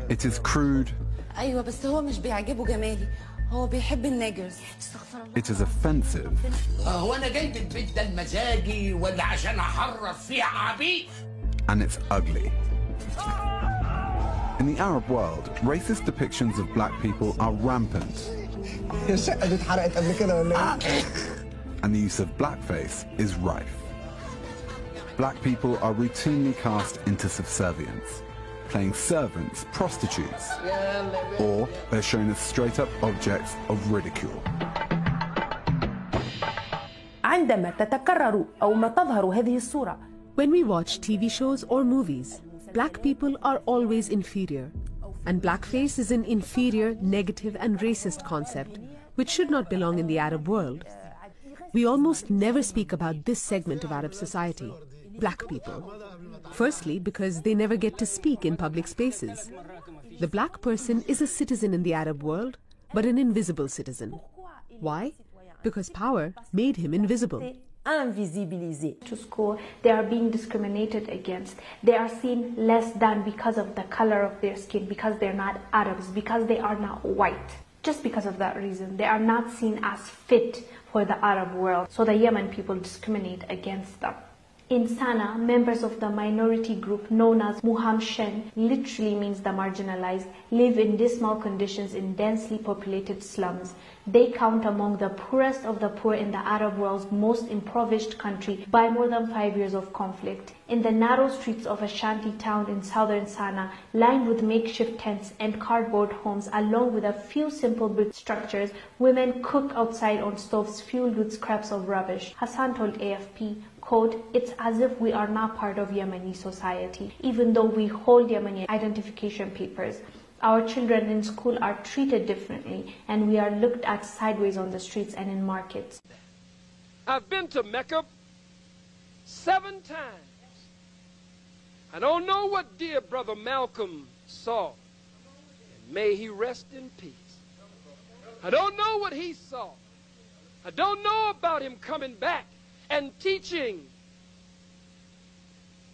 It is crude. أيوة بس هو مش بيعجبه جمالي. هو بيحب النيجرز. It is offensive. هو أنا جاي البيت ده المزاجي ولا عشان أحرف فيه عبيد؟ And it's ugly. In the Arab world, racist depictions of black people are rampant. And the use of blackface is rife. Black people are routinely cast into subservience, playing servants, prostitutes, or they're shown as straight-up objects of ridicule. عندما تتكرر أو ما تظهر هذه الصورة. When we watch TV shows or movies, black people are always inferior. And blackface is an inferior, negative and racist concept, which should not belong in the Arab world. We almost never speak about this segment of Arab society, black people. Firstly, because they never get to speak in public spaces. The black person is a citizen in the Arab world, but an invisible citizen. Why? Because power made him invisible. To school, they are being discriminated against. They are seen less than because of the color of their skin, because they're not Arabs, because they are not white. Just because of that reason, they are not seen as fit for the Arab world. So the Yemen people discriminate against them. In Sana'a, members of the minority group known as Muhamshen, literally means the marginalized, live in dismal conditions in densely populated slums. They count among the poorest of the poor in the Arab world's most impoverished country by more than 5 years of conflict. In the narrow streets of a shanty town in southern Sana'a, lined with makeshift tents and cardboard homes, along with a few simple brick structures, women cook outside on stoves fueled with scraps of rubbish. Hassan told AFP, quote, "It's as if we are not part of Yemeni society, even though we hold Yemeni identification papers. Our children in school are treated differently, and we are looked at sideways on the streets and in markets." I've been to Mecca 7 times. I don't know what dear brother Malcom saw, and may he rest in peace. I don't know what he saw. I don't know about him coming back and teaching.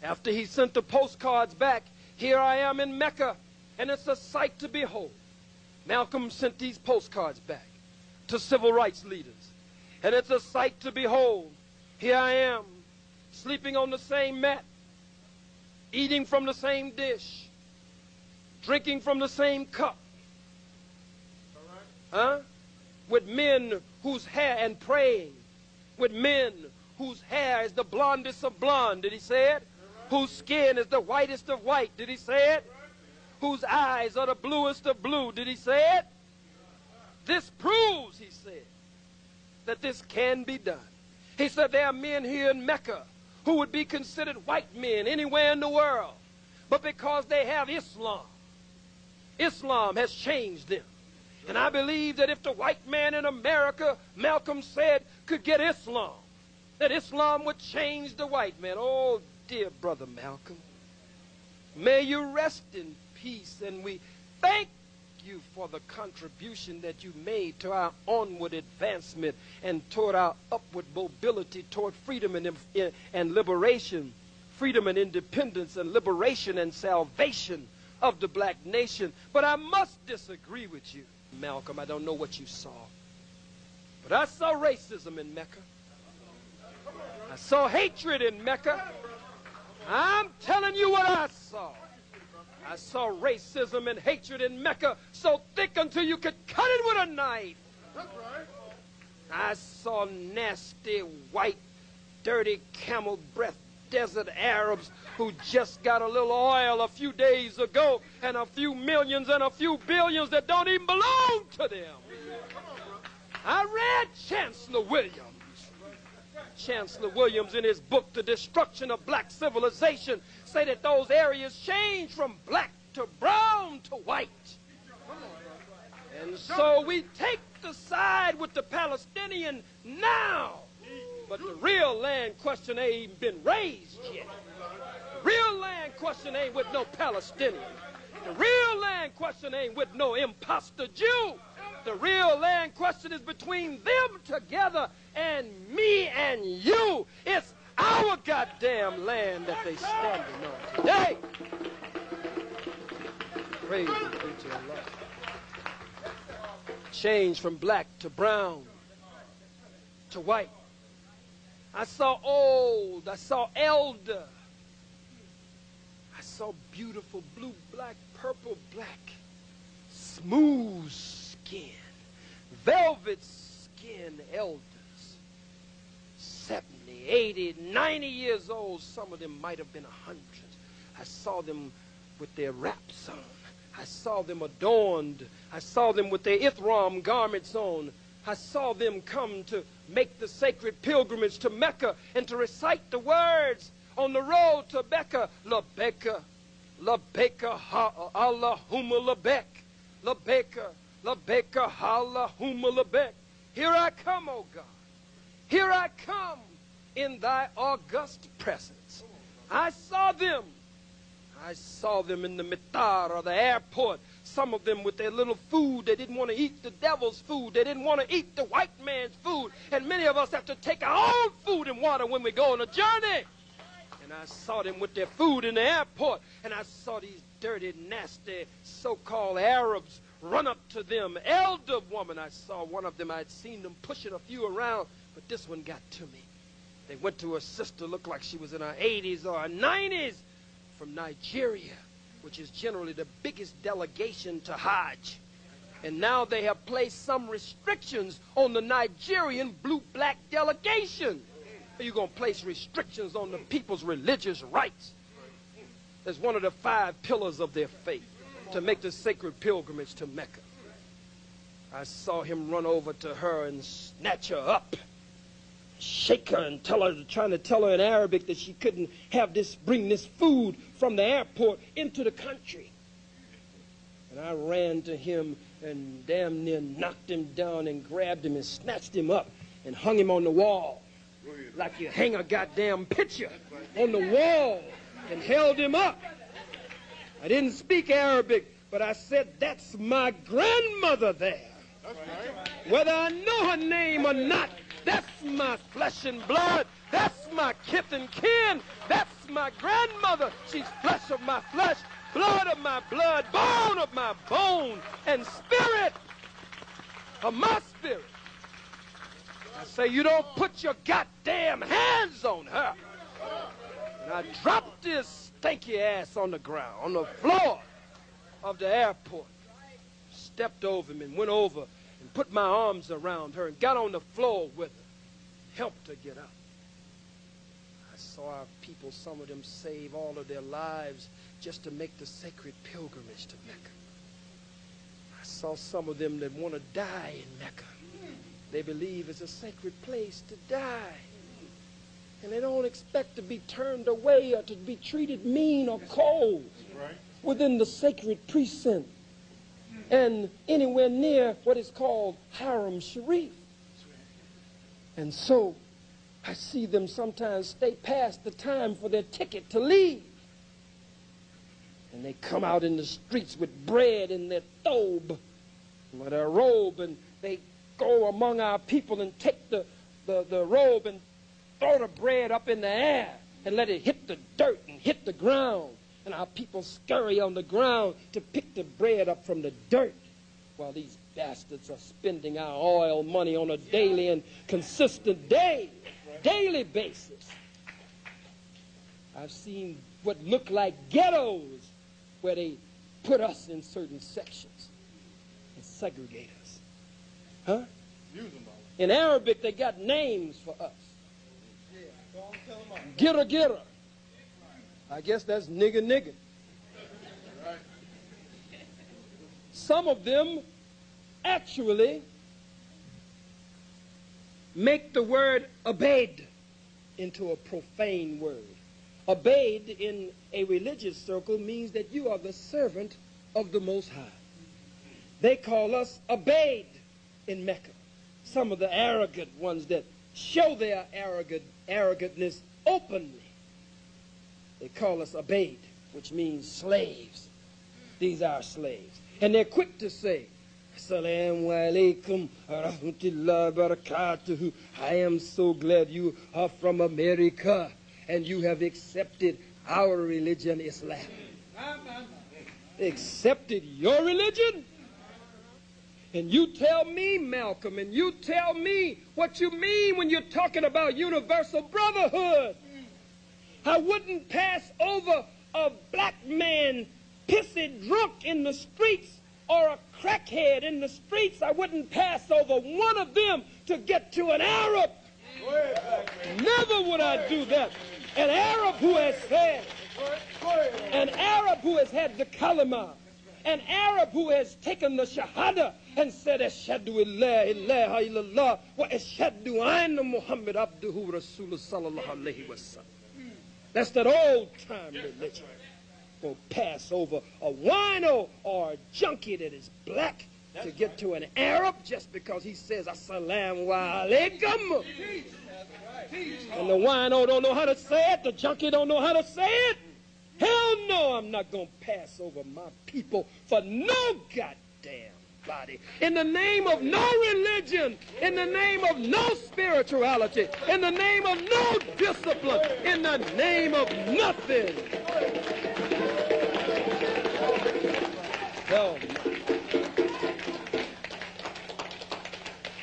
After he sent the postcards back, here I am in Mecca, and it's a sight to behold. Malcolm sent these postcards back to civil rights leaders, and it's a sight to behold. Here I am, sleeping on the same mat, eating from the same dish, drinking from the same cup, with men whose hair, and praying with men whose hair is the blondest of blonde, did he say it? Whose skin is the whitest of white, did he say it? Whose eyes are the bluest of blue, did he say it? This proves, he said, that this can be done. He said there are men here in Mecca who would be considered white men anywhere in the world, but because they have Islam, Islam has changed them. And I believe that if the white man in America, Malcolm said, could get Islam, that Islam would change the white man. Oh, dear brother Malcolm, may you rest in peace, and we thank you for the contribution that you made to our onward advancement and toward our upward mobility toward freedom and liberation, freedom and independence and liberation and salvation of the black nation. But I must disagree with you, Malcolm. I don't know what you saw, but I saw racism in Mecca. I saw hatred in Mecca. I'm telling you what I saw. I saw racism and hatred in Mecca so thick until you could cut it with a knife. That's right. I saw nasty, white, dirty, camel breath desert Arabs who just got a little oil a few days ago, and a few millions and a few billions that don't even belong to them. I read Chancellor Williams. Chancellor Williams, in his book, The Destruction of Black Civilization, say that those areas change from black to brown to white. And so we take the side with the Palestinian now, but the real land question ain't even been raised yet. The real land question ain't with no Palestinian. The real land question ain't with no imposter Jew. The real land question is between them together and me and you. It's our goddamn land that they standing on today. Praise be to Allah. Change from black to brown to white. I saw old, I saw elder. I saw beautiful blue, black, purple, black, smooth skin, velvet skin elders. 70, 80, 90 years old. Some of them might have been 100. I saw them with their wraps on. I saw them adorned. I saw them with their Ithram garments on. I saw them come to make the sacred pilgrimage to Mecca and to recite the words on the road to Mecca. Labeka, Labeka, Allahumma Labek. Labeka, Labeka, Allahumma Labek. Here I come, O God. Here I come in thy august presence. I saw them. I saw them in the mitar or the airport. Some of them with their little food. They didn't want to eat the devil's food. They didn't want to eat the white man's food. And many of us have to take our own food and water when we go on a journey. And I saw them with their food in the airport. And I saw these dirty, nasty, so-called Arabs run up to them. Elder woman, I saw one of them. I'd seen them pushing a few around, but this one got to me. They went to her sister, looked like she was in her 80s or her 90s, from Nigeria, which is generally the biggest delegation to Hajj. And now they have placed some restrictions on the Nigerian blue-black delegation. Are you going to place restrictions on the people's religious rights? That's one of the 5 pillars of their faith, to make the sacred pilgrimage to Mecca. I saw him run over to her and snatch her up, shake her and trying to tell her in Arabic that she couldn't bring this food from the airport into the country. And I ran to him and damn near knocked him down and grabbed him and snatched him up and hung him on the wall like you hang a goddamn picture on the wall and held him up. I didn't speak Arabic, but I said, that's my grandmother there. Whether I know her name or not, that's my flesh and blood. That's my kith and kin. That's my grandmother. She's flesh of my flesh, blood of my blood, bone of my bone, and spirit of my spirit. I say, you don't put your goddamn hands on her. And I dropped this stinky ass on the ground, on the floor of the airport. Stepped over him and went over and put my arms around her and got on the floor with her. Helped her get up. I saw our people, some of them save all of their lives just to make the sacred pilgrimage to Mecca. I saw some of them that want to die in Mecca. They believe it's a sacred place to die. And they don't expect to be turned away or to be treated mean or cold within the sacred precinct and anywhere near what is called Haram Sharif. And so I see them sometimes stay past the time for their ticket to leave. And they come out in the streets with bread in their thobe, or their robe, and they go among our people and take the robe and throw the bread up in the air and let it hit the dirt and hit the ground. And our people scurry on the ground to pick the bread up from the dirt while these bastards are spending our oil money on a daily and consistent daily basis. I've seen what look like ghettos where they put us in certain sections and segregate us. Huh? In Arabic, they got names for us. Gira gira. I guess that's nigga nigga. Some of them actually make the word abed into a profane word. Abed in a religious circle means that you are the servant of the Most High. They call us abed in Mecca. Some of the arrogant ones that show their arrogantness openly, they call us abed, which means slaves. These are slaves. And they're quick to say, Assalamu alaikum rahmatullahi barakatuhu. I am so glad you are from America and you have accepted our religion, Islam. They accepted your religion? And you tell me, Malcolm, and you tell me what you mean when you're talking about universal brotherhood. I wouldn't pass over a black man pissy drunk in the streets or a crackhead in the streets. I wouldn't pass over one of them to get to an Arab. Never would I do that. An Arab who has said, an Arab who has had the kalima, an Arab who has taken the shahada and said, Ashhadu ilaha illallah wa ashhadu anna Muhammad abduhu rasulullah sallallahu alayhi wa sallam. That's that old-time religion. Will pass over a wino or a junkie that is black to get to an Arab just because he says assalamu alaikum. And the wino don't know how to say it, the junkie don't know how to say it. Hell no, I'm not going to pass over my people for no goddamn body. In the name of no religion, in the name of no spirituality, in the name of no discipline, in the name of nothing. Hell no.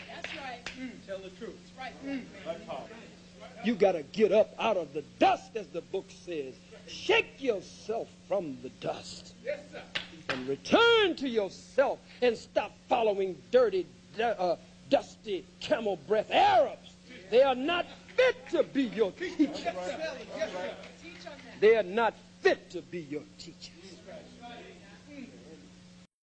That's right. Tell the truth. That's right. You got to get up out of the dust, as the book says. Shake yourself from the dust. Yes, sir. And return to yourself and stop following dirty, dusty, camel breath Arabs. They are not fit to be your teacher. Yes, sir. Teach on that. They are not fit to be your teacher.